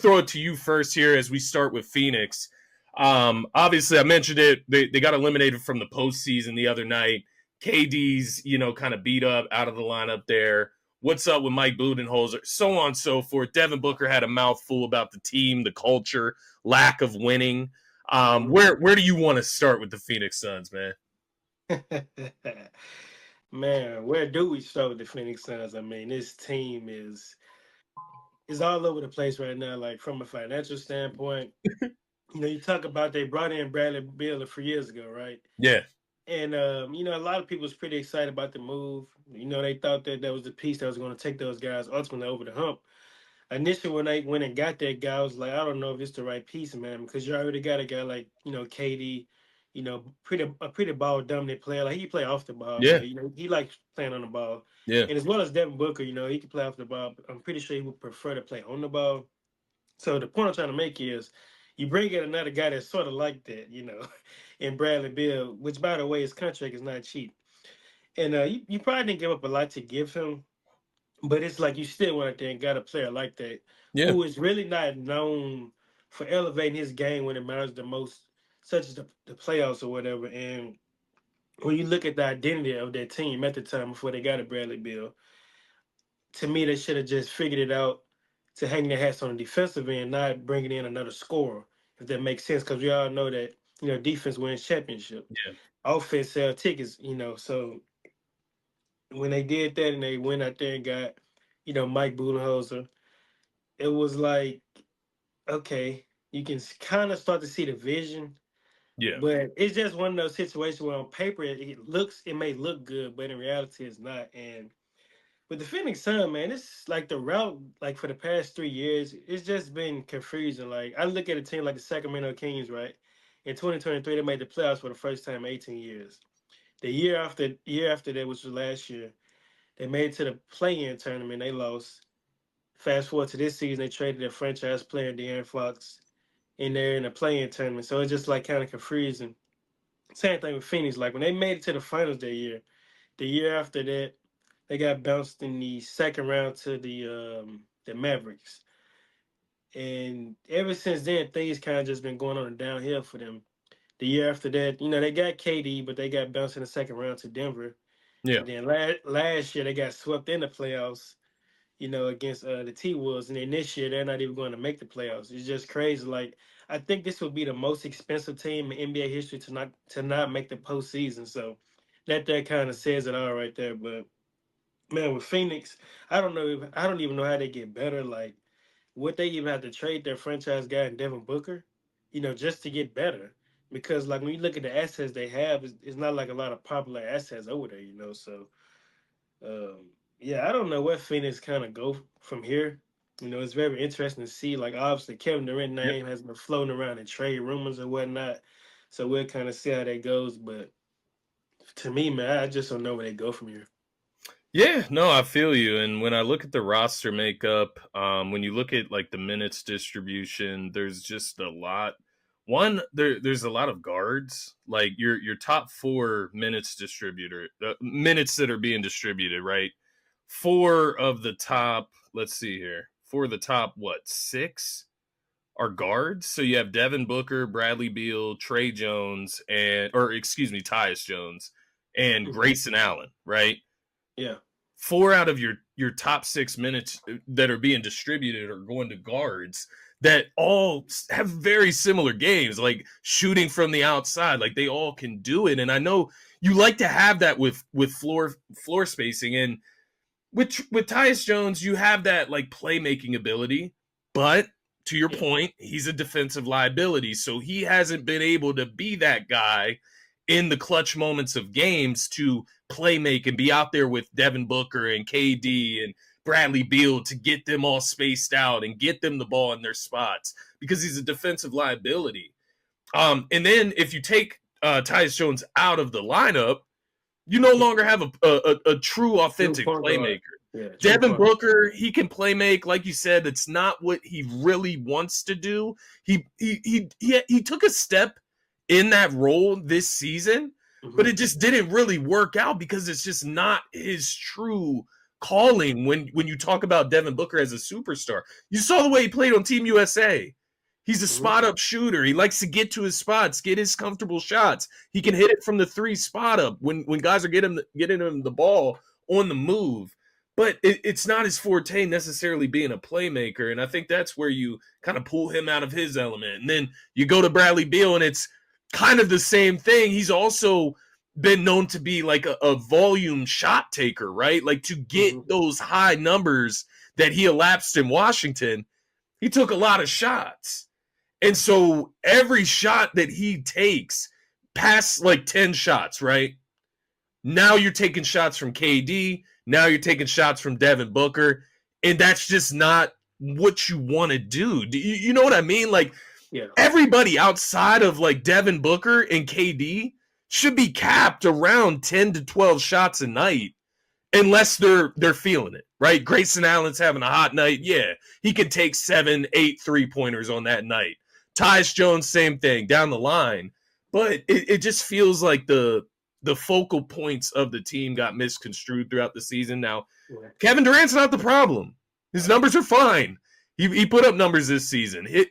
throw it to you first here as we start with Phoenix. Obviously, I mentioned it. They got eliminated from the postseason the other night. KD's, kind of beat up out of the lineup there. What's up with Mike Budenholzer? So on and so forth. Devin Booker had a mouthful about the team, the culture, lack of winning. Where do you want to start with the Phoenix Suns, man? Man, where do we start with the Phoenix Suns? I mean, this team is all over the place right now. Like from a financial standpoint, you talk about they brought in Bradley Beal a few years ago, right? Yeah. And a lot of people was pretty excited about the move. They thought that was the piece that was going to take those guys ultimately over the hump. Initially, when they went and got that guy, I was like, I don't know if it's the right piece, man, because you already got a guy like KD, pretty ball dominant player. Like he play off the ball, Yeah. but he likes playing on the ball. Yeah. And as well as Devin Booker, he can play off the ball. But I'm pretty sure he would prefer to play on the ball. So the point I'm trying to make is, you bring in another guy that's sort of like that, in Bradley Beal, which by the way, his contract is not cheap, and you probably didn't give up a lot to give him. But it's like you still went out there and got a player like that Yeah. who is really not known for elevating his game when it matters the most, such as the playoffs or whatever. And when you look at the identity of that team at the time before they got a Bradley Bill, to me they should have just figured it out to hang their hats on the defensive end, not bringing in another scorer, if that makes sense. Because we all know that defense wins championship, Yeah. offense sell tickets. So when they did that and they went out there and got Mike Budenholzer, it was like, okay, you can kind of start to see the vision, Yeah. but it's just one of those situations where on paper it may look good, but in reality it's not. And with the Phoenix Sun, man, it's like the route, like for the past 3 years, it's just been confusing. Like I look at a team like the Sacramento Kings, right? In 2023, they made the playoffs for the first time in 18 years. The year after that, which was last year, they made it to the play-in tournament. They lost. Fast forward to this season, they traded their franchise player De'Aaron Fox in there in a play-in tournament. So it's just like kind of confusing. Same thing with Phoenix. Like when they made it to the finals that year, the year after that, they got bounced in the second round to the Mavericks. And ever since then, things kind of just been going on a downhill for them. The year after that, they got KD, but they got bounced in the second round to Denver. Yeah. And then last year, they got swept in the playoffs, against the T Wolves. And then this year, they're not even going to make the playoffs. It's just crazy. Like, I think this would be the most expensive team in NBA history to not make the postseason. So that kind of says it all right there. But man, with Phoenix, I don't even know how they get better. Like, would they even have to trade their franchise guy in Devin Booker, just to get better? Because like when you look at the assets they have, it's not like a lot of popular assets over there. So yeah, I don't know where Phoenix kind of go from here. It's very interesting to see. Like obviously Kevin Durant Yep. name has been floating around in trade rumors and whatnot. So we'll kind of see how that goes. But to me, man, I just don't know where they go from here. Yeah, no, I feel you. And when I look at the roster makeup, when you look at like the minutes distribution, there's just a lot. There's a lot of guards. Like your top four minutes that are being distributed, right? Four of the top. Let's see here. Four of the top, what, six are guards? So you have Devin Booker, Bradley Beal, Trey Jones, Tyus Jones, and Mhm. Grayson Allen, right? Yeah. Four out of your top 6 minutes that are being distributed are going to guards that all have very similar games, like shooting from the outside. Like they all can do it. And I know you like to have that with floor spacing. And with Tyus Jones, you have that like playmaking ability, but to your Yeah. point, he's a defensive liability. So he hasn't been able to be that guy in the clutch moments of games to play make and be out there with Devin Booker and KD and Bradley Beal to get them all spaced out and get them the ball in their spots because he's a defensive liability. And then if you take Tyus Jones out of the lineup, you no longer have a true True authentic point guard. playmaker. Yeah. True Devin point guard. Booker, he can play make, like you said. It's not what he really wants to do. He took a step in that role this season, but Hmm. it just didn't really work out because it's just not his true calling when you talk about Devin Booker as a superstar. You saw the way he played on Team USA. He's a Mhm. spot up shooter. He likes to get to his spots, get his comfortable shots. He can hit it from the 3 spot up when guys are getting him the ball on the move. But it's not his forte necessarily being a playmaker, and I think that's where you kind of pull him out of his element. And then you go to Bradley Beal, and it's kind of the same thing. He's also been known to be like a volume shot taker, right? Like to get Mhm. those high numbers that he elapsed in Washington, he took a lot of shots. And so every shot that he takes past like 10 shots, right? Now you're taking shots from KD. Now you're taking shots from Devin Booker. And that's just not what you want to do. You know what I mean? Like Yeah. everybody outside of like Devin Booker and KD should be capped around 10 to 12 shots a night unless they're feeling it, right? Grayson Allen's having a hot night. Yeah, he can take 7, 8 3-pointers on that night. Tyus Jones, same thing down the line. But it just feels like the focal points of the team got misconstrued throughout the season. Now, Yeah. Kevin Durant's not the problem. His numbers are fine. He put up numbers this season. We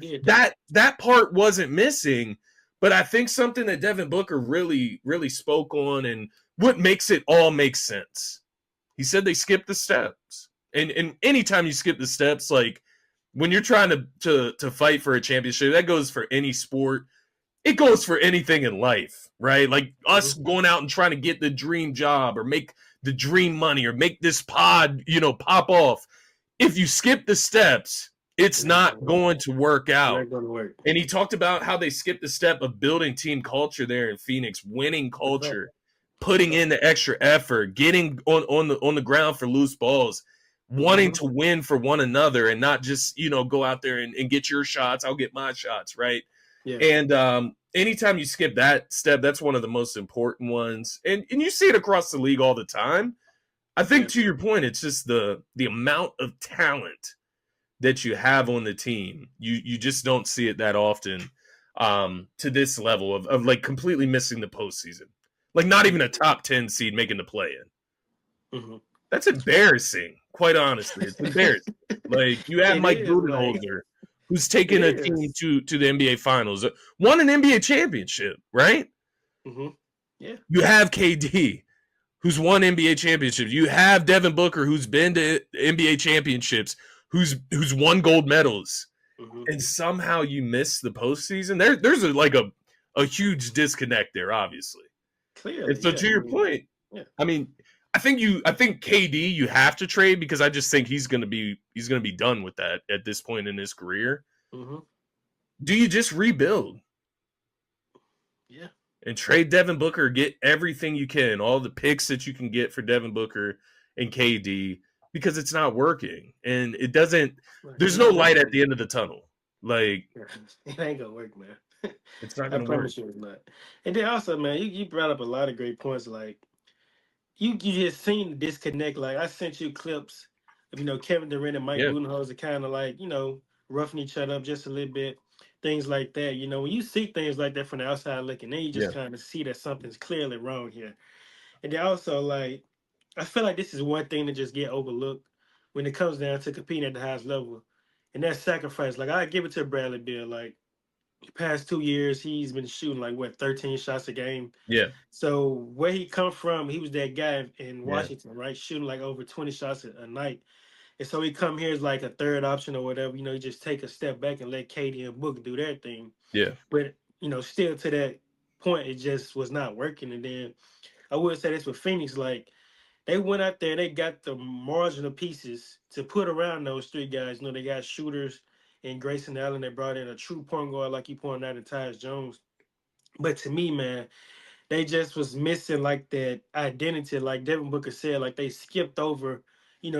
did that. That part wasn't missing, but I think something that Devin Booker really spoke on and what makes it all make sense. He said they skipped the steps. And anytime you skip the steps, like when you're trying to fight for a championship, that goes for any sport. It goes for anything in life, right? Like us Mhm. going out and trying to get the dream job or make the dream money or make this pod, pop off. If you skip the steps, it's It's not not gonna work. going to work out. Not gonna work. And he talked about how they skipped the step of building team culture there in Phoenix, winning That's right. culture, putting in the extra effort, getting on the ground for loose balls, wanting Mhm. to win for one another and not just, go out there and get your shots, I'll get my shots, right? Yeah. And anytime you skip that step, that's one of the most important ones. And you see it across the league all the time. I think Yeah. to your point, it's just the amount of talent that you have on the team. You just don't see it that often to this level of like completely missing the postseason. Like not even a top 10 seed making the play in. Mhm. That's embarrassing, quite honestly. It's embarrassing. Like you have It Mike is like Budenholzer, who's it taken a team is. to the NBA Finals, won an NBA championship, right? Mhm. Yeah. You have KD, who's won NBA championships. You have Devin Booker, who's been to NBA championships, who's won gold medals, Mhm. and somehow you miss the postseason. There's a huge disconnect there, obviously. And Clearly, so yeah. to I your mean, point, yeah. I mean, I think KD you have to trade because I just think he's gonna be done with that at this point in his career. Mhm. Do you just rebuild Yeah. and trade Devin Booker, get everything you can, all the picks that you can get for Devin Booker and KD because it's not working and it doesn't. Well, it's There's no not gonna light at work. the end of the tunnel. Like Yeah. It ain't gonna work, man. it's not I gonna work. promise you it's not. And then also, man, you brought up a lot of great points. Like you just seen the disconnect. Like I sent you clips of Kevin Durant and Mike Yeah, Budenholzer kind of like roughing each other up just a little bit, things like that. When you see things like that from the outside looking, then you yeah, just kind of see that something's clearly wrong here. And then also like I feel like this is one thing that just get overlooked when it comes down to competing at the highest level, and that sacrifice. Like I give it to Bradley Beal. Like the past 2 years, he's been shooting like what 13 shots a game. yeah, So where he come from, he was that guy in yeah, Washington, right? Shooting like over 20 shots a night. And so he come here as like a third option or whatever. You just take a step back and let Katie and Book do their thing. yeah, But still to that point, it just was not working. And then I would say this with Phoenix, like they went out there, they got the marginal pieces to put around those three guys. They got shooters and Grayson Allen. They brought in a true point guard, like you pointed out, in Tyus Jones. But to me, man, they just was missing like that identity, like Devin Booker said, like they skipped over,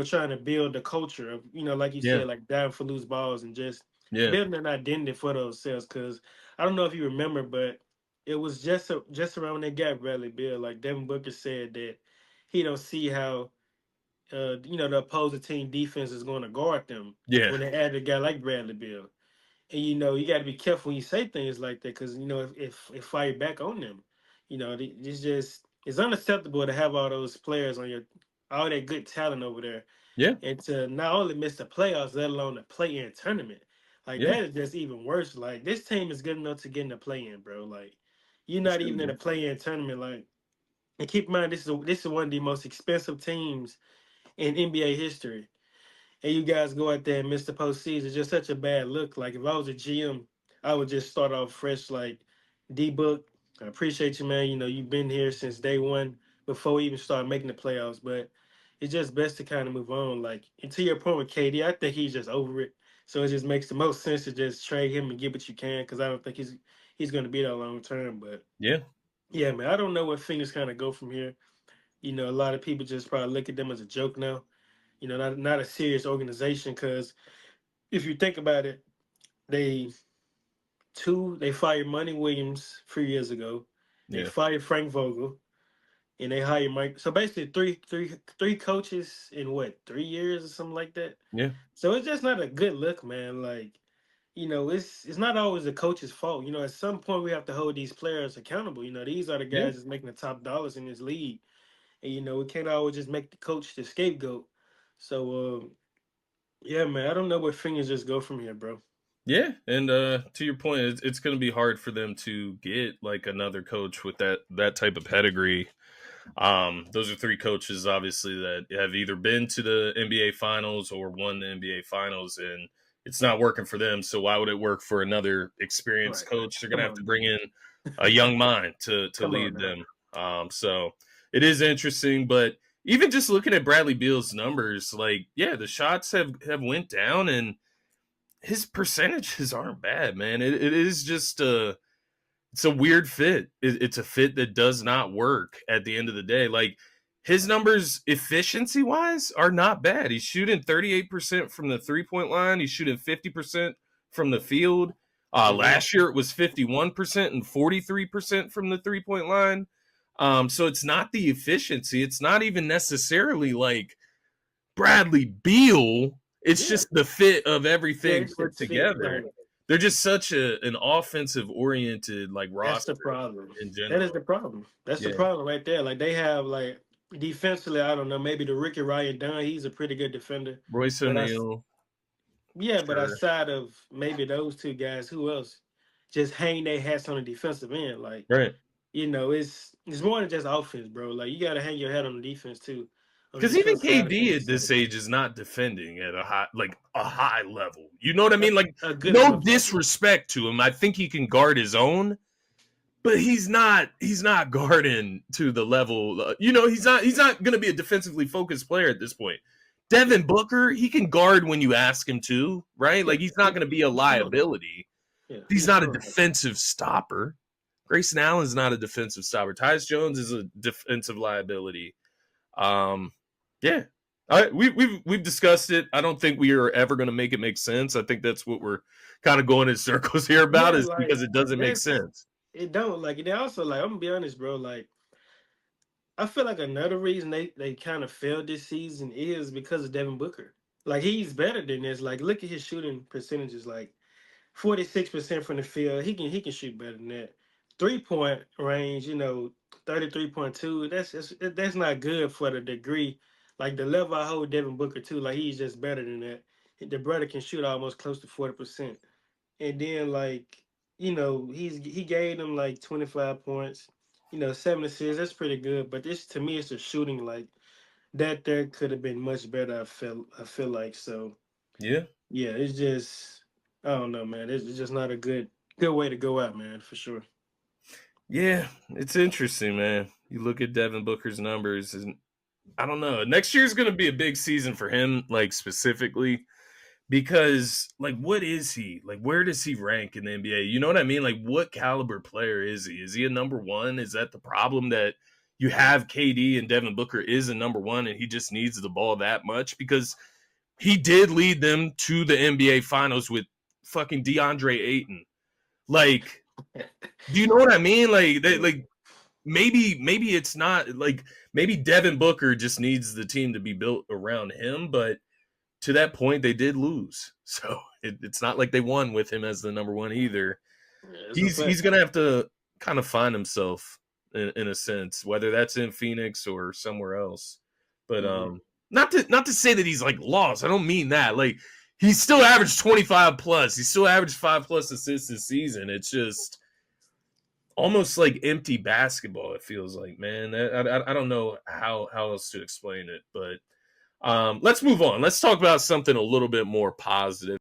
trying to build the culture of, like you yeah, said, like down for loose balls and just yeah, building an identity for themselves. Cause I don't know if you remember, but it was just around when they got Bradley Bill, like Devin Booker said that he don't see how the opposing team defense is going to guard them yeah, when they add a guy like Bradley Bill. And you got to be careful when you say things like that because if fire back on them, it's just it's unacceptable to have all those players on your all that good talent over there, Yeah. and to not only miss the playoffs, let alone the play-in tournament. Like Yeah. that is just even worse. Like this team is good enough to get in the play-in, bro. Like you're It not should even in be. the play-in tournament. Like, and keep in mind this is one of the most expensive teams in NBA history, and you guys go out there and miss the postseason. It's just such a bad look. Like if I was a GM, I would just start off fresh. Like D Book, I appreciate you, man. You know you've been here since day one before we even started making the playoffs, but it's just best to kind of move on. Like and to your point with KD, I think he's just over it. So it just makes the most sense to just trade him and get what you can because I don't think he's going to be that long term. But Yeah. yeah, man, I don't know where Phoenix kind of go from here. You know, a lot of people just probably look at them as a joke now. You know, not a serious organization because if you think about it, they they fired Money Williams 3 years ago. They Yeah. fired Frank Vogel and they hired Mike. So basically, three coaches in what 3 years or something like that. Yeah. So it's just not a good look, man. Like you know, it's not always the coach's fault. You know, at some point we have to hold these players accountable. You know, these are the Yeah. guys that's making the top dollars in this league, and you know we can't always just make the coach the scapegoat. So yeah, man, I don't know where fingers just go from here, bro. Yeah, and to your point, it's going to be hard for them to get like another coach with that type of pedigree. Those are three coaches, obviously, that have either been to the NBA Finals or won the NBA Finals, and it's not working for them. So why would it work for another experienced Right. coach? They're going Come to have to on. bring in a young mind to Come on lead now. them. So it is interesting, but even just looking at Bradley Beal's numbers, like yeah, the shots have went down and his percentages aren't bad, man. It is just it's a weird fit. It's a fit that does not work at the end of the day. Like his numbers efficiency wise are not bad. He's shooting 38% from the 3-point line. He's shooting 50% from the field. Hmm. Last year it was 51% and 43% from the 3-point line. So it's not the efficiency. It's not even necessarily like Bradley Beal. It's Yeah. just the fit of Yeah, everything it's put just fit. together. Like They're just such an offensive oriented like that's the roster problem. in That is general. the problem. That's the Yeah, problem right there. Like they have like defensively, I don't know, maybe the Ricky Ryan Dunn, he's a pretty good defender. Royce But O'Neal, yeah, but sure, outside of maybe those two guys, who else just hang their hats on the defensive end? Like, right? you know, it's more than just offense, bro. Like you gotta hang your hat on the defense too. On the Because even defense side of KD at things. this age is not defending at a high level. You know what I A, mean? Like a good no enough level. disrespect to him. I think he can guard his own, but he's not guarding to the level he's not going to be a defensively focused player at this point. Yeah. Devin Booker, he can guard when you ask him to, right? Yeah. Like he's not going to be a He's scoring. liability. Yeah, He's he's not a scoring. defensive stopper. Grayson Allen's not a defensive stopper. Tyus Jones is a defensive liability. um yeah, we've discussed it. I don't think we are ever going to make it make sense. I think that's what we're kind of going in circles here about, Yeah, is like because it doesn't make that's sense. it don't like and they also like I'm gonna be honest, bro. Like I feel like another reason they kind of failed this season is because of Devin Booker. Like he's better than this. Like look at his shooting percentages. Like 46% from the field. He can shoot better than that. 3 point range, 33.2. That's not good for the degree. Like the level I hold Devin Booker to, like he's just better than that. The brother can shoot almost close to 40%. And then like, he gave them like 25 points, 7 assists. That's pretty good. But this to me it's the shooting like that there could have been much better, I feel like. So Yeah. yeah, it's just I don't know, man. It's just not a good way to go out, man, for sure. Yeah, it's interesting, man. You look at Devin Booker's numbers, and I don't know. Next year's going to be a big season for him, like specifically, because, like, what is he? Like, where does he rank in the NBA? You know what I mean? Like, what caliber player is he? Is he a number one? Is that the problem, that you have KD and Devin Booker is a number one and he just needs the ball that much? Because he did lead them to the NBA Finals with fucking DeAndre Ayton. Like, do you know what I mean? Like, Yeah. maybe it's not like, maybe Devin Booker just needs the team to be built around him, but to that point they did lose. So it's not like they won with him as the number one either. Yeah, it's a He's fact. gonna have to kind of find himself in a sense, whether that's in Phoenix or somewhere else. But Mm-hmm. not to say that he's like lost. I don't mean that. Like he still averaged 25 plus. He still averaged 5+ assists this season. It's just almost like empty basketball. It feels like, man. I don't know how else to explain it. But let's move on. Let's talk about something a little bit more positive.